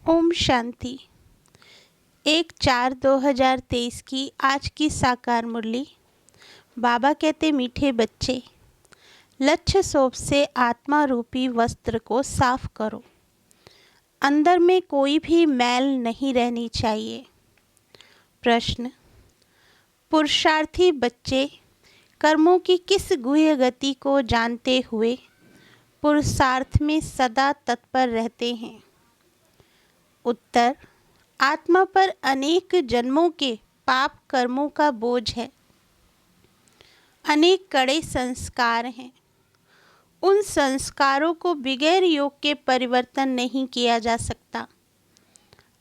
ओम शांति। 1/4/2023 की आज की साकार मुरली। बाबा कहते, मीठे बच्चे, लक्ष्य सोप से आत्मा रूपी वस्त्र को साफ करो। अंदर में कोई भी मैल नहीं रहनी चाहिए। प्रश्न: पुरुषार्थी बच्चे कर्मों की किस गुह्य गति को जानते हुए पुरुषार्थ में सदा तत्पर रहते हैं? उत्तर: आत्मा पर अनेक जन्मों के पाप कर्मों का बोझ है। अनेक कड़े संस्कार हैं। उन संस्कारों को बगैर योग के परिवर्तन नहीं किया जा सकता।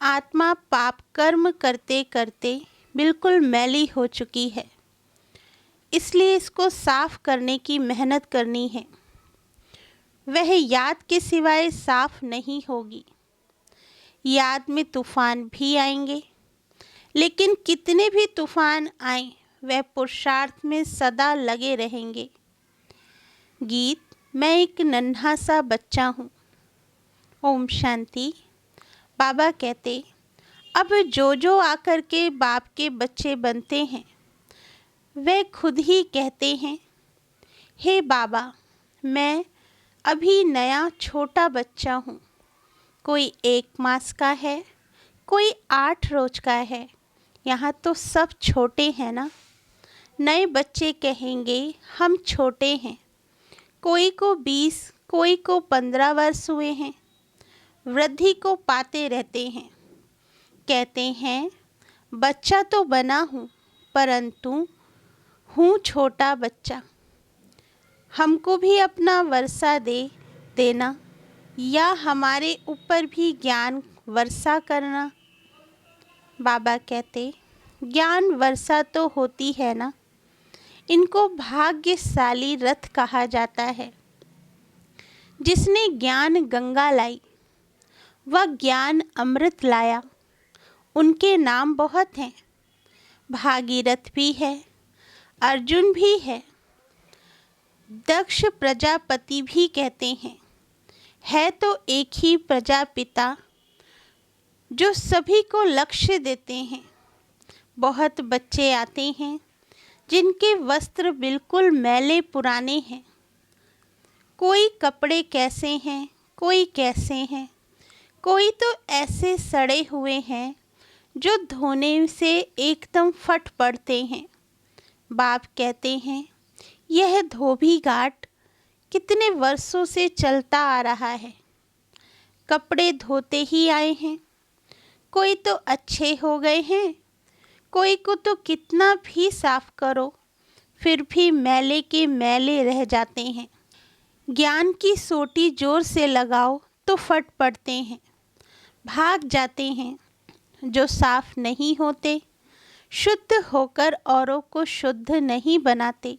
आत्मा पाप कर्म करते करते बिल्कुल मैली हो चुकी है, इसलिए इसको साफ करने की मेहनत करनी है। वह याद के सिवाय साफ नहीं होगी। याद में तूफान भी आएंगे, लेकिन कितने भी तूफान आए वह पुरुषार्थ में सदा लगे रहेंगे। गीत: मैं एक नन्हा सा बच्चा हूँ। ओम शांति। बाबा कहते, अब जो आकर के बाप के बच्चे बनते हैं वे खुद ही कहते हैं, हे बाबा, मैं अभी नया छोटा बच्चा हूँ। कोई 1 मास का है, कोई 8 रोज का है। यहाँ तो सब छोटे हैं ना। नए बच्चे कहेंगे हम छोटे हैं। कोई को 20, कोई को 15 वर्ष हुए हैं। वृद्धि को पाते रहते हैं। कहते हैं बच्चा तो बना हूँ, परंतु हूँ छोटा बच्चा। हमको भी अपना वर्षा देना या हमारे ऊपर भी ज्ञान वर्षा करना। बाबा कहते, ज्ञान वर्षा तो होती है ना। इनको भाग्यशाली रथ कहा जाता है। जिसने ज्ञान गंगा लाई वह ज्ञान अमृत लाया। उनके नाम बहुत हैं। भागीरथ भी है, अर्जुन भी है, दक्ष प्रजापति भी कहते हैं। है तो एक ही प्रजापिता जो सभी को लक्ष्य देते हैं। बहुत बच्चे आते हैं जिनके वस्त्र बिल्कुल मैले पुराने हैं। कोई कपड़े कैसे हैं, कोई कैसे हैं, कोई तो ऐसे सड़े हुए हैं जो धोने से एकदम फट पड़ते हैं। बाप कहते हैं, यह धोबी घाट कितने वर्षों से चलता आ रहा है। कपड़े धोते ही आए हैं। कोई तो अच्छे हो गए हैं, कोई को तो कितना भी साफ करो फिर भी मैले के मैले रह जाते हैं। ज्ञान की सोटी जोर से लगाओ तो फट पड़ते हैं, भाग जाते हैं। जो साफ नहीं होते, शुद्ध होकर औरों को शुद्ध नहीं बनाते,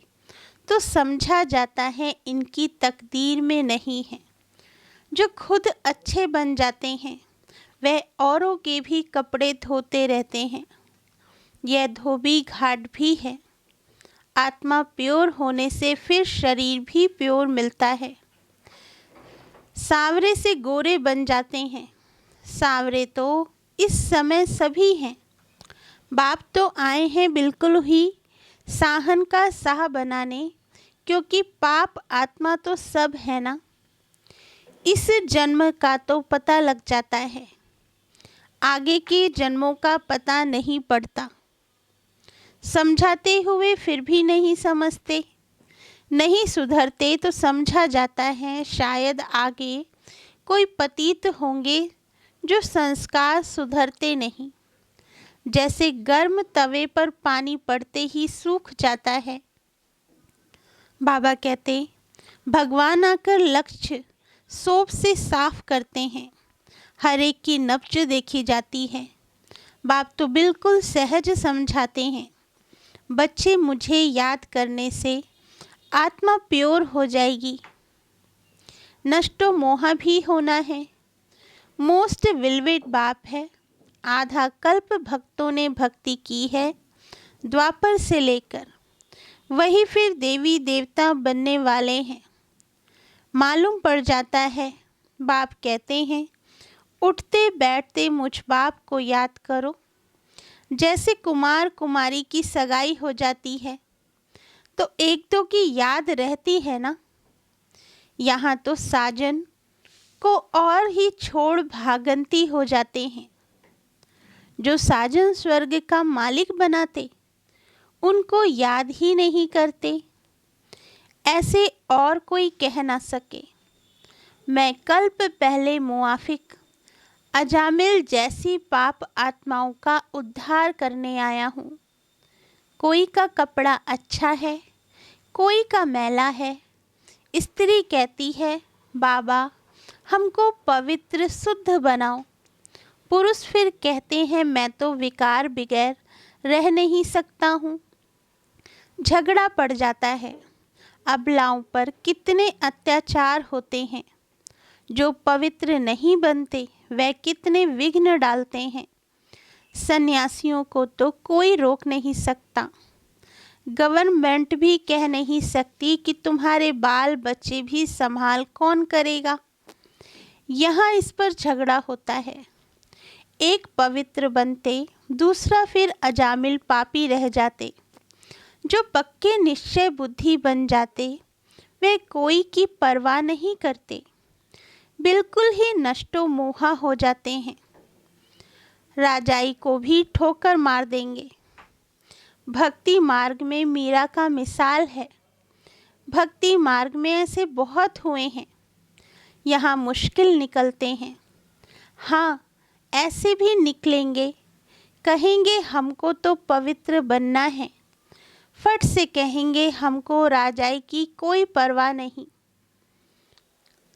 तो समझा जाता है इनकी तकदीर में नहीं है। जो खुद अच्छे बन जाते हैं वह औरों के भी कपड़े धोते रहते हैं। यह धोबी घाट भी है। आत्मा प्योर होने से फिर शरीर भी प्योर मिलता है। सांवरे से गोरे बन जाते हैं। सांवरे तो इस समय सभी हैं। बाप तो आए हैं बिल्कुल ही साहन का साह बनाने, क्योंकि पाप आत्मा तो सब है ना। इस जन्म का तो पता लग जाता है, आगे के जन्मों का पता नहीं पड़ता। समझाते हुए फिर भी नहीं समझते, नहीं सुधरते तो समझा जाता है शायद आगे कोई पतित होंगे जो संस्कार सुधरते नहीं। जैसे गर्म तवे पर पानी पड़ते ही सूख जाता है। बाबा कहते, भगवान आकर लक्ष्य सोप से साफ करते हैं। हर एक की नब्ज देखी जाती है। बाप तो बिल्कुल सहज समझाते हैं। बच्चे, मुझे याद करने से आत्मा प्योर हो जाएगी। नष्टो मोह भी होना है। मोस्ट विलवेट बाप है। आधा कल्प भक्तों ने भक्ति की है, द्वापर से लेकर। वही फिर देवी देवता बनने वाले हैं। मालूम पड़ जाता है। बाप कहते हैं, उठते बैठते मुझ बाप को याद करो। जैसे कुमार कुमारी की सगाई हो जाती है तो एक दो की याद रहती है ना, यहाँ तो साजन को और ही छोड़ भागंती हो जाते हैं। जो साजन स्वर्ग का मालिक बनाते उनको याद ही नहीं करते। ऐसे और कोई कह ना सके। मैं कल्प पहले मुआफिक अजामिल जैसी पाप आत्माओं का उद्धार करने आया हूँ। कोई का कपड़ा अच्छा है, कोई का मैला है। स्त्री कहती है, बाबा हमको पवित्र शुद्ध बनाओ। पुरुष फिर कहते हैं, मैं तो विकार बगैर रह नहीं सकता हूँ। झगड़ा पड़ जाता है। अबलाओं पर कितने अत्याचार होते हैं। जो पवित्र नहीं बनते वह कितने विघ्न डालते हैं। सन्यासियों को तो कोई रोक नहीं सकता। गवर्नमेंट भी कह नहीं सकती कि तुम्हारे बाल बच्चे भी संभाल कौन करेगा। यहाँ इस पर झगड़ा होता है। एक पवित्र बनते, दूसरा फिर अजामिल पापी रह जाते। जो पक्के निश्चय बुद्धि बन जाते वे कोई की परवाह नहीं करते, बिल्कुल ही नष्टो मोहा हो जाते हैं। राजाई को भी ठोकर मार देंगे। भक्ति मार्ग में मीरा का मिसाल है। भक्ति मार्ग में ऐसे बहुत हुए हैं। यहाँ मुश्किल निकलते हैं। हाँ, ऐसे भी निकलेंगे। कहेंगे हमको तो पवित्र बनना है। फट से कहेंगे हमको राजाई की कोई परवाह नहीं।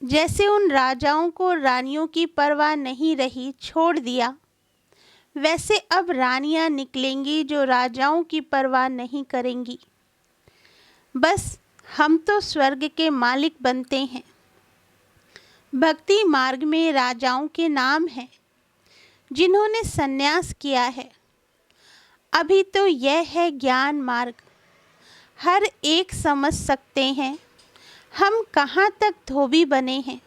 जैसे उन राजाओं को रानियों की परवाह नहीं रही, छोड़ दिया, वैसे अब रानियां निकलेंगी जो राजाओं की परवाह नहीं करेंगी। बस हम तो स्वर्ग के मालिक बनते हैं। भक्ति मार्ग में राजाओं के नाम हैं जिन्होंने सन्यास किया है। अभी तो यह है ज्ञान मार्ग। हर एक समझ सकते हैं हम कहाँ तक धोबी बने हैं।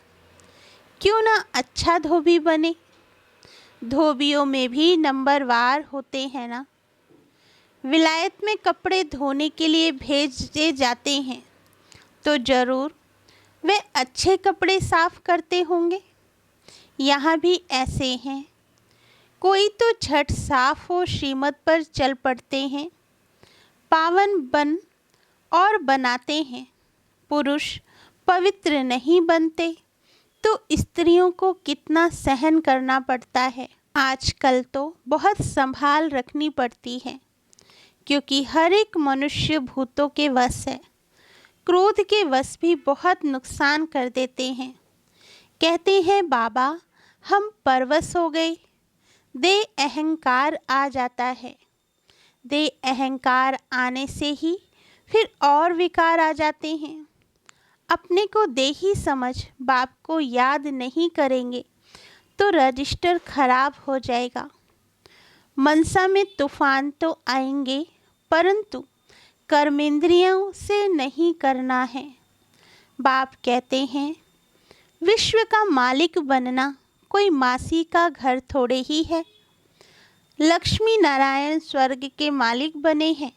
क्यों ना अच्छा धोबी बने। धोबियों में भी नंबरवार होते हैं ना। विलायत में कपड़े धोने के लिए भेजे जाते हैं तो ज़रूर वे अच्छे कपड़े साफ करते होंगे। यहाँ भी ऐसे हैं। कोई तो झट साफ हो श्रीमत पर चल पड़ते हैं, पावन बन और बनाते हैं। पुरुष पवित्र नहीं बनते तो स्त्रियों को कितना सहन करना पड़ता है। आजकल तो बहुत संभाल रखनी पड़ती है, क्योंकि हर एक मनुष्य भूतों के वश है। क्रोध के वश भी बहुत नुकसान कर देते हैं। कहते हैं, बाबा हम परवश हो गए। दे अहंकार आ जाता है। दे अहंकार आने से ही फिर और विकार आ जाते हैं। अपने को देही समझ बाप को याद नहीं करेंगे तो रजिस्टर खराब हो जाएगा। मनसा में तूफान तो आएंगे, परंतु कर्मेंद्रियों से नहीं करना है। बाप कहते हैं, विश्व का मालिक बनना कोई मासी का घर थोड़े ही है। लक्ष्मी नारायण स्वर्ग के मालिक बने हैं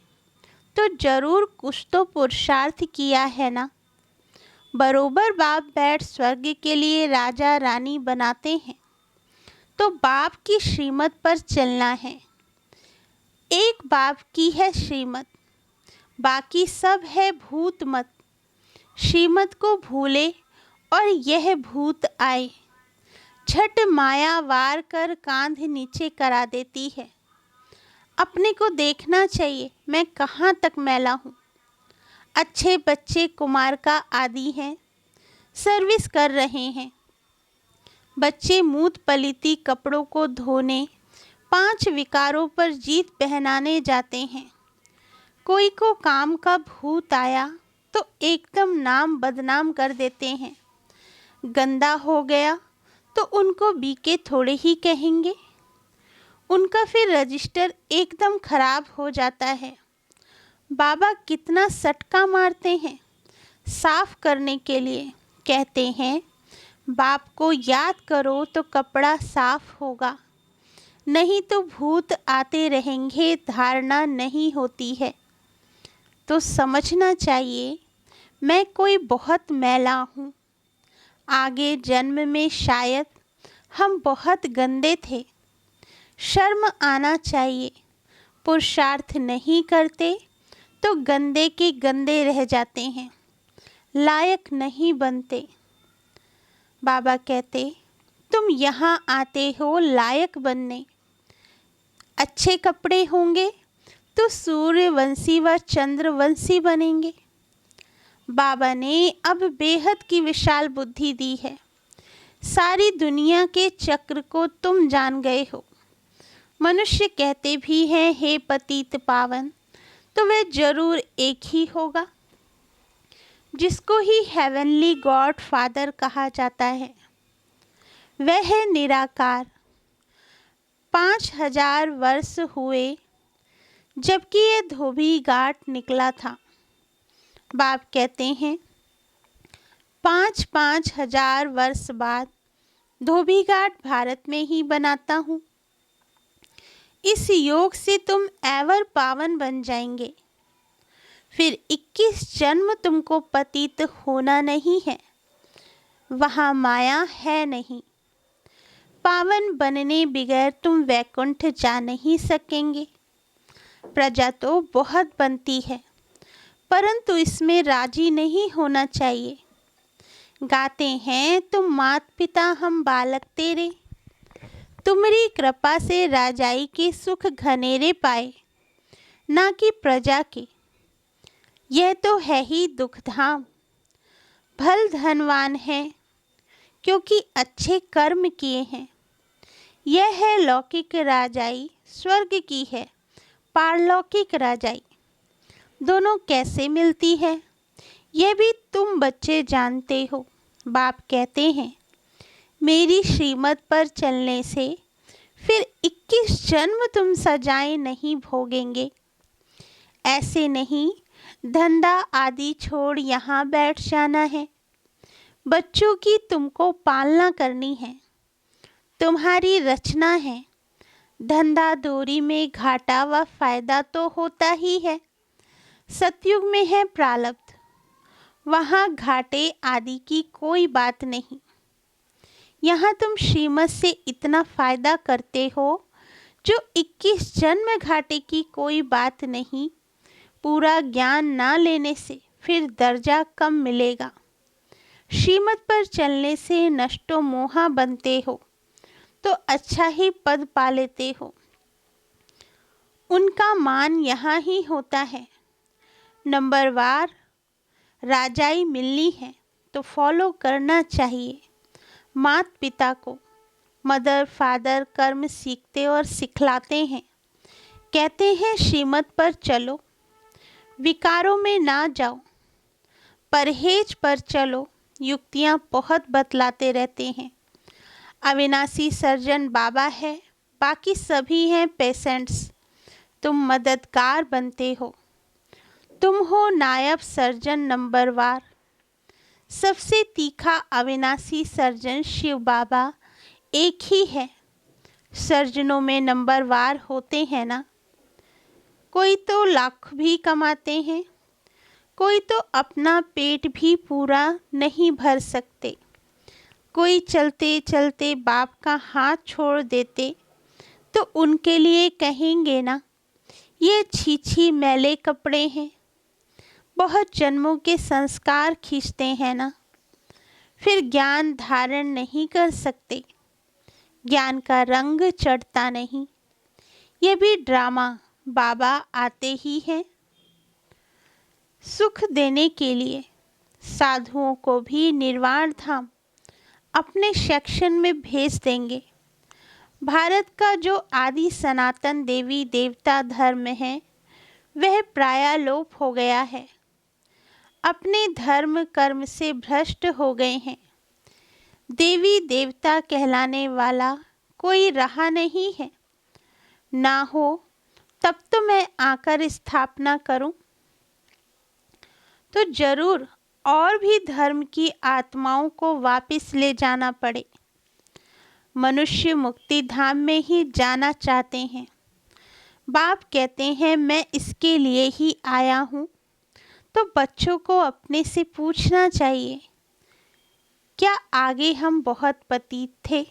तो जरूर कुछ तो पुरुषार्थ किया है ना। बरोबर बाप बैठ स्वर्ग के लिए राजा रानी बनाते हैं तो बाप की श्रीमत पर चलना है। एक बाप की है श्रीमत, बाकी सब है भूत मत। श्रीमत को भूले और यह भूत आए, झट माया वार कर कांध नीचे करा देती है। अपने को देखना चाहिए मैं कहाँ तक मैला हूँ। अच्छे बच्चे कुमार का आदि हैं, सर्विस कर रहे हैं। बच्चे मूत पलीती कपड़ों को धोने 5 विकारों पर जीत पहनाने जाते हैं। कोई को काम का भूत आया तो एकदम नाम बदनाम कर देते हैं। गंदा हो गया तो उनको बीके थोड़े ही कहेंगे। उनका फिर रजिस्टर एकदम खराब हो जाता है। बाबा कितना सटका मारते हैं साफ करने के लिए। कहते हैं, बाप को याद करो तो कपड़ा साफ होगा, नहीं तो भूत आते रहेंगे, धारणा नहीं होती है। तो समझना चाहिए मैं कोई बहुत मैला हूँ। आगे जन्म में शायद हम बहुत गंदे थे। शर्म आना चाहिए। पुरुषार्थ नहीं करते तो गंदे के गंदे रह जाते हैं, लायक नहीं बनते। बाबा कहते तुम यहाँ आते हो लायक बनने। अच्छे कपड़े होंगे तो सूर्यवंशी व चंद्रवंशी बनेंगे। बाबा ने अब बेहद की विशाल बुद्धि दी है। सारी दुनिया के चक्र को तुम जान गए हो। मनुष्य कहते भी हैं हे पतित पावन, तो वह जरूर एक ही होगा जिसको ही हेवनली गॉड फादर कहा जाता है। वह है निराकार। 5000 वर्ष हुए जबकि ये धोबी घाट निकला था। बाप कहते हैं 5-5 हजार वर्ष बाद धोबी घाट भारत में ही बनाता हूँ। इस योग से तुम एवर पावन बन जाएंगे। फिर 21 जन्म तुमको पतित होना नहीं है, वहाँ माया है नहीं। पावन बनने बगैर तुम वैकुंठ जा नहीं सकेंगे। प्रजा तो बहुत बनती है, परंतु इसमें राजी नहीं होना चाहिए। गाते हैं तुम मात पिता हम बालक तेरे, तुम्हारी कृपा से राजाई के सुख घनेरे पाए, ना कि प्रजा के। यह तो है ही दुखधाम। भल धनवान है क्योंकि अच्छे कर्म किए हैं। यह है लौकिक राजाई, स्वर्ग की है पारलौकिक राजाई। दोनों कैसे मिलती है यह भी तुम बच्चे जानते हो। बाप कहते हैं मेरी श्रीमत पर चलने से फिर 21 जन्म तुम सजाएं नहीं भोगेंगे। ऐसे नहीं धंधा आदि छोड़ यहाँ बैठ जाना है। बच्चों की तुमको पालना करनी है, तुम्हारी रचना है। धंधा दूरी में घाटा व फायदा तो होता ही है। सतयुग में है प्रारब्ध, वहाँ घाटे आदि की कोई बात नहीं। यहाँ तुम श्रीमत से इतना फायदा करते हो जो 21 जन्म घाटे की कोई बात नहीं। पूरा ज्ञान ना लेने से फिर दर्जा कम मिलेगा। श्रीमत पर चलने से नष्टो मोहा बनते हो तो अच्छा ही पद पा लेते हो। उनका मान यहाँ ही होता है। नंबरवार राजाई मिलनी है तो फॉलो करना चाहिए। मात पिता को मदर फादर कर्म सीखते और सिखलाते हैं। कहते हैं श्रीमत पर चलो, विकारों में ना जाओ, परहेज पर चलो। युक्तियाँ बहुत बतलाते रहते हैं। अविनाशी सर्जन बाबा है, बाकी सभी हैं पेशेंट्स। तुम मददगार बनते हो। तुम हो नायब सर्जन नंबरवार। सबसे तीखा अविनाशी सर्जन शिव बाबा एक ही है। सर्जनों में नंबरवार होते हैं ना। कोई तो लाख भी कमाते हैं, कोई तो अपना पेट भी पूरा नहीं भर सकते। कोई चलते चलते बाप का हाथ छोड़ देते तो उनके लिए कहेंगे ना ये छी मैले कपड़े हैं। बहुत जन्मों के संस्कार खींचते हैं ना, फिर ज्ञान धारण नहीं कर सकते। ज्ञान का रंग चढ़ता नहीं। ये भी ड्रामा। बाबा आते ही हैं सुख देने के लिए। साधुओं को भी निर्वाण धाम अपने सेक्शन में भेज देंगे। भारत का जो आदि सनातन देवी देवता धर्म है वह प्राय लोप हो गया है। अपने धर्म कर्म से भ्रष्ट हो गए हैं। देवी देवता कहलाने वाला कोई रहा नहीं है। ना हो तब तो मैं आकर स्थापना करूं। तो जरूर और भी धर्म की आत्माओं को वापस ले जाना पड़े। मनुष्य मुक्ति धाम में ही जाना चाहते हैं। बाप कहते हैं मैं इसके लिए ही आया हूँ। तो बच्चों को अपने से पूछना चाहिए, क्या आगे हम बहुत पतित थे?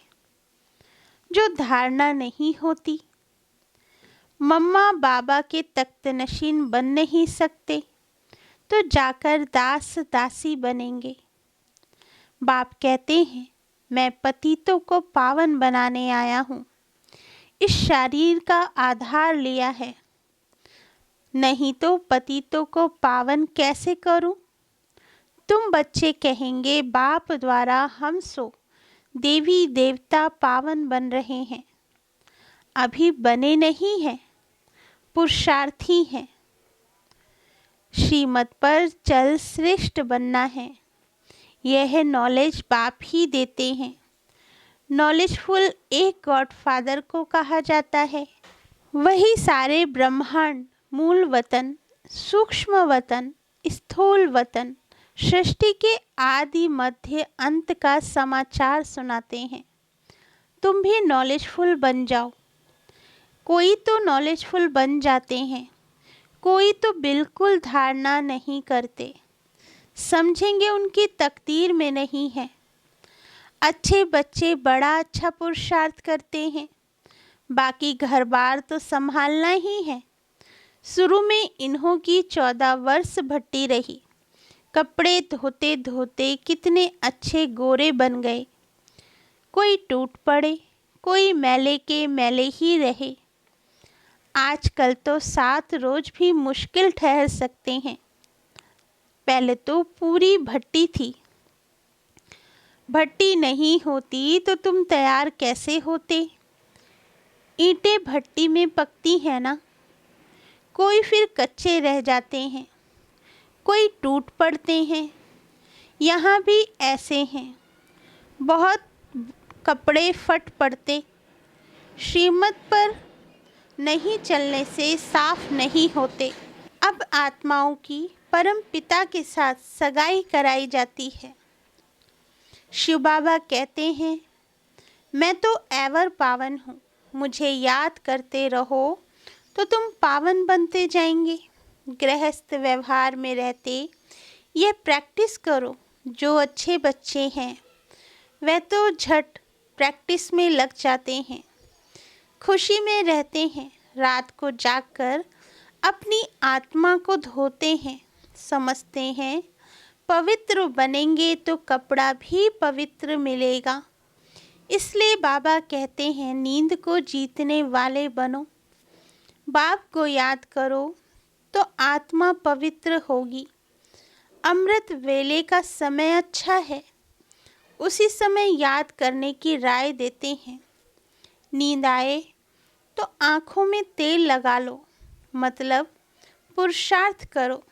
जो धारणा नहीं होती, मम्मा बाबा के तख्तनशीन बन नहीं सकते तो जाकर दास दासी बनेंगे। बाप कहते हैं मैं पतितों को पावन बनाने आया हूँ। इस शरीर का आधार लिया है, नहीं तो पतितों को पावन कैसे करूं? तुम बच्चे कहेंगे बाप द्वारा हम सो देवी देवता पावन बन रहे हैं। अभी बने नहीं हैं, पुरुषार्थी हैं। श्रीमत पर चल श्रेष्ठ बनना है। यह नॉलेज बाप ही देते हैं। नॉलेजफुल एक गॉडफादर को कहा जाता है। वही सारे ब्रह्मांड, मूल वतन, सूक्ष्म वतन, स्थूल वतन, सृष्टि के आदि मध्य अंत का समाचार सुनाते हैं। तुम भी नॉलेजफुल बन जाओ। कोई तो नॉलेजफुल बन जाते हैं, कोई तो बिल्कुल धारणा नहीं करते। समझेंगे उनकी तकदीर में नहीं है। अच्छे बच्चे बड़ा अच्छा पुरुषार्थ करते हैं, बाकी घर बार तो संभालना ही है। शुरू में इन्हों की 14 वर्ष भट्टी रही। कपड़े धोते धोते कितने अच्छे गोरे बन गए। कोई टूट पड़े, कोई मैले के मैले ही रहे। आजकल तो 7 रोज भी मुश्किल ठहर सकते हैं। पहले तो पूरी भट्टी थी। भट्टी नहीं होती तो तुम तैयार कैसे होते? ईंटें भट्टी में पकती हैं ना। कोई फिर कच्चे रह जाते हैं, कोई टूट पड़ते हैं। यहाँ भी ऐसे हैं, बहुत कपड़े फट पड़ते। श्रीमत पर नहीं चलने से साफ नहीं होते। अब आत्माओं की परम पिता के साथ सगाई कराई जाती है। शिव बाबा कहते हैं मैं तो एवर पावन हूँ, मुझे याद करते रहो तो तुम पावन बनते जाएंगे। गृहस्थ व्यवहार में रहते ये प्रैक्टिस करो। जो अच्छे बच्चे हैं वे तो झट प्रैक्टिस में लग जाते हैं। खुशी में रहते हैं, रात को जागकर अपनी आत्मा को धोते हैं। समझते हैं पवित्र बनेंगे तो कपड़ा भी पवित्र मिलेगा। इसलिए बाबा कहते हैं नींद को जीतने वाले बनो। बाप को याद करो तो आत्मा पवित्र होगी। अमृत वेले का समय अच्छा है, उसी समय याद करने की राय देते हैं। नींद आए तो आँखों में तेल लगा लो, मतलब पुरुषार्थ करो।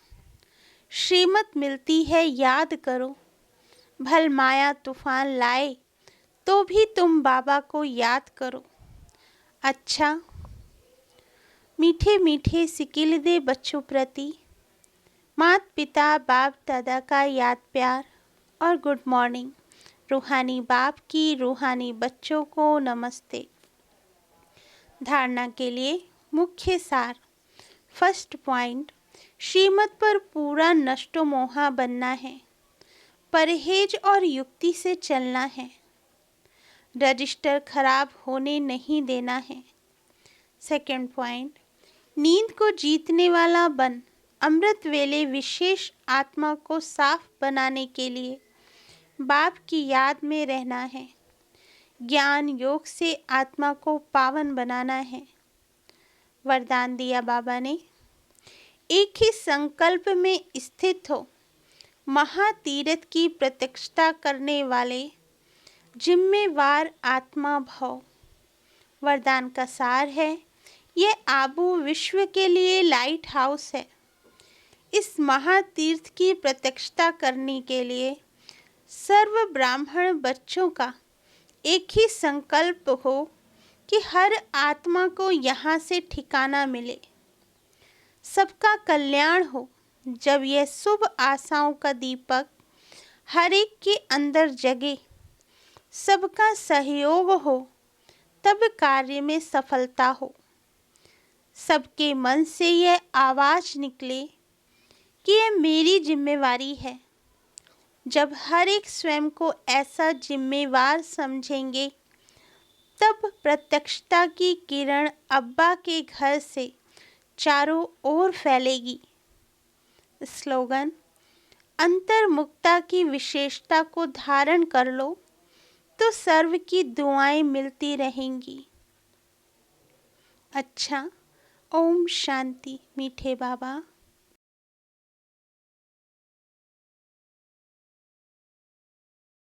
श्रीमत मिलती है याद करो। भल माया तूफान लाए तो भी तुम बाबा को याद करो। अच्छा, मीठे मीठे सिकिल दे बच्चों प्रति माता पिता बाप दादा का याद प्यार और गुड मॉर्निंग। रूहानी बाप की रूहानी बच्चों को नमस्ते। धारणा के लिए मुख्य सार। फर्स्ट पॉइंट, श्रीमत पर पूरा नष्टो मोहा बनना है। परहेज और युक्ति से चलना है। रजिस्टर खराब होने नहीं देना है। सेकंड पॉइंट, नींद को जीतने वाला बन अमृत वेले विशेष आत्मा को साफ बनाने के लिए बाप की याद में रहना है। ज्ञान योग से आत्मा को पावन बनाना है। वरदान दिया बाबा ने, एक ही संकल्प में स्थित हो, महातीर्थ की प्रत्यक्षता करने वाले जिम्मेवार आत्मा भव। वरदान का सार है, यह आबू विश्व के लिए लाइट हाउस है। इस महातीर्थ की प्रत्यक्षता करने के लिए सर्व ब्राह्मण बच्चों का एक ही संकल्प हो कि हर आत्मा को यहाँ से ठिकाना मिले, सबका कल्याण हो, जब यह शुभ आशाओं का दीपक हर एक के अंदर जगे, सबका सहयोग हो, तब कार्य में सफलता हो। सबके मन से यह आवाज निकले कि यह मेरी जिम्मेवारी है। जब हर एक स्वयं को ऐसा जिम्मेवार समझेंगे, तब प्रत्यक्षता की किरण अब्बा के घर से चारों ओर फैलेगी। स्लोगन: अंतर्मुखता की विशेषता को धारण कर लो तो सर्व की दुआएं मिलती रहेंगी। अच्छा, ओम शांति। मीठे बाबा।